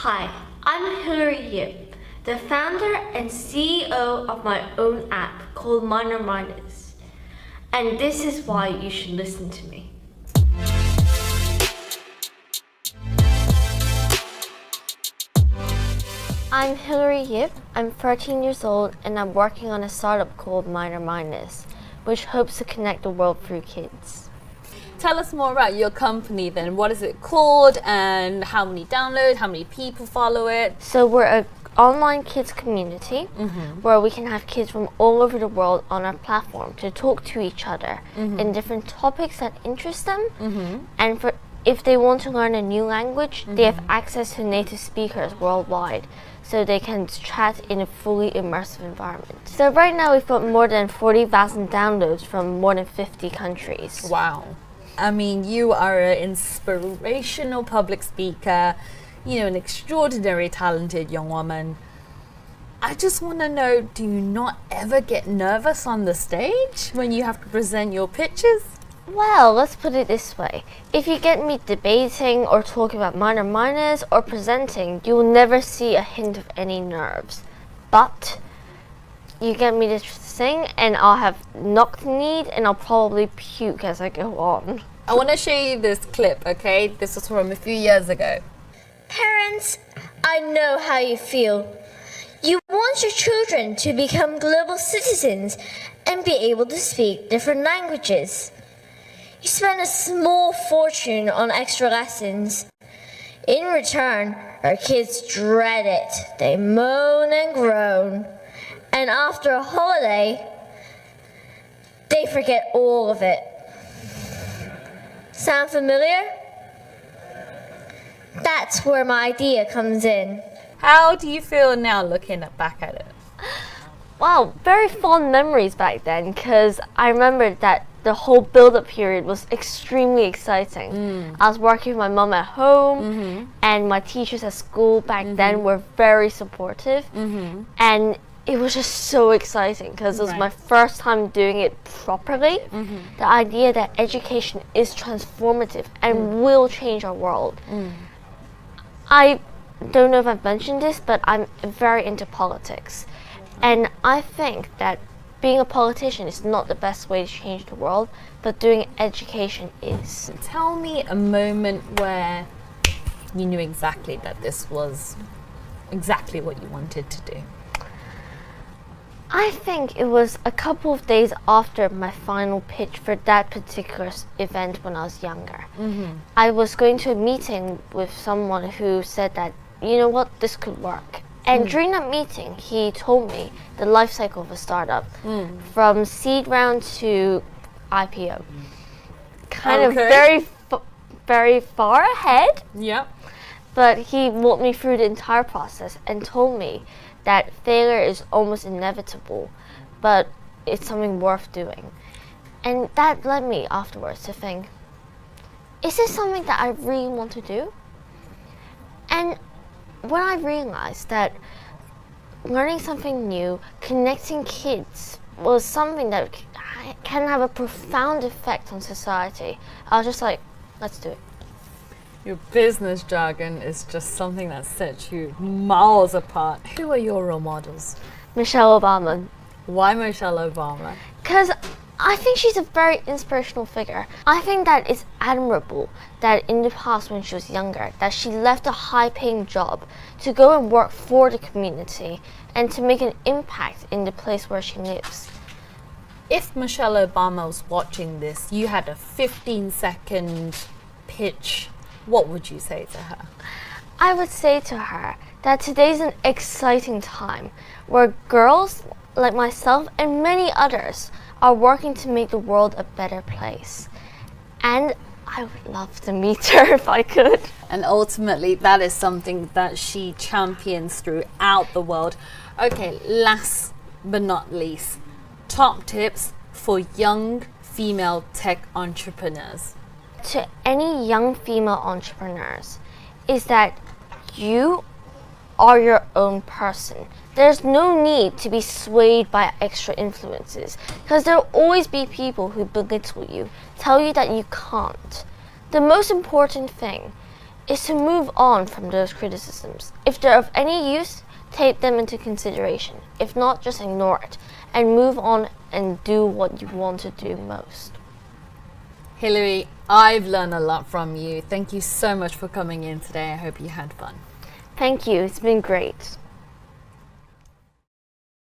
Hi, I'm Hillary Yip, the founder and CEO of my own app called Minor Minors. And this is why you should listen to me. I'm Hillary Yip, I'm 13 years old, and I'm working on a startup called Minor Minors, which hopes to connect the world through kids. Tell us more about your company then. What is it called and how many downloads, how many people follow it? So we're an online kids community where we can have kids from all over the world on our platform to talk to each other in different topics that interest them. And if they want to learn a new language, they have access to native speakers worldwide, so they can chat in a fully immersive environment. So right now we've got more than 40,000 downloads from more than 50 countries. Wow. I mean, you are an inspirational public speaker, an extraordinary talented young woman. I just want to know, do you not ever get nervous on the stage when you have to present your pitches? Well, let's put it this way. If you get me debating or talking about minor minors or presenting, you will never see a hint of any nerves. But you get me to sing and I'll have knock-kneed and I'll probably puke as I go on. I want to show you this clip, okay? This was from a few years ago. Parents, I know how you feel. You want your children to become global citizens and be able to speak different languages. You spend a small fortune on extra lessons. In return, our kids dread it. They moan and groan. And after a holiday, they forget all of it. Sound familiar? That's where my idea comes in. How do you feel now looking back at it? Wow, very fond memories back then, because I remember that the whole build-up period was extremely exciting. I was working with my mom at home, and my teachers at school back then were very supportive, and it was just so exciting because it was my first time doing it properly. The idea that education is transformative and will change our world. I don't know if I've mentioned this, but I'm very into politics. And I think that being a politician is not the best way to change the world, but doing education is. Tell me a moment where you knew exactly that this was exactly what you wanted to do. I think it was a couple of days after my final pitch for that particular event when I was younger. I was going to a meeting with someone who said that, you know what, this could work. And during that meeting, he told me the life cycle of a startup, from seed round to IPO. Kind of very far ahead. Yep. But he walked me through the entire process and told me that failure is almost inevitable, but it's something worth doing. And that led me afterwards to think, is this something that I really want to do? And when I realized that learning something new, connecting kids, was something that can have a profound effect on society, I was just like, let's do it. Your business jargon is just something that sets you miles apart. Who are your role models? Michelle Obama. Why Michelle Obama? Because I think she's a very inspirational figure. I think that it's admirable that in the past when she was younger, that she left a high-paying job to go and work for the community and to make an impact in the place where she lives. If Michelle Obama was watching this, you had a 15-second pitch, what would you say to her? I would say to her that today's an exciting time where girls like myself and many others are working to make the world a better place. And I would love to meet her if I could. And ultimately, that is something that she champions throughout the world. Okay, last but not least, top tips for young female tech entrepreneurs. To any young female entrepreneurs is that you are your own person. There's no need to be swayed by extra influences, because there'll always be people who belittle you, tell you that you can't. The most important thing is to move on from those criticisms. If they're of any use, take them into consideration. If not, just ignore it and move on and do what you want to do most. Hilary, I've learned a lot from you. Thank you so much for coming in today. I hope you had fun. Thank you. It's been great.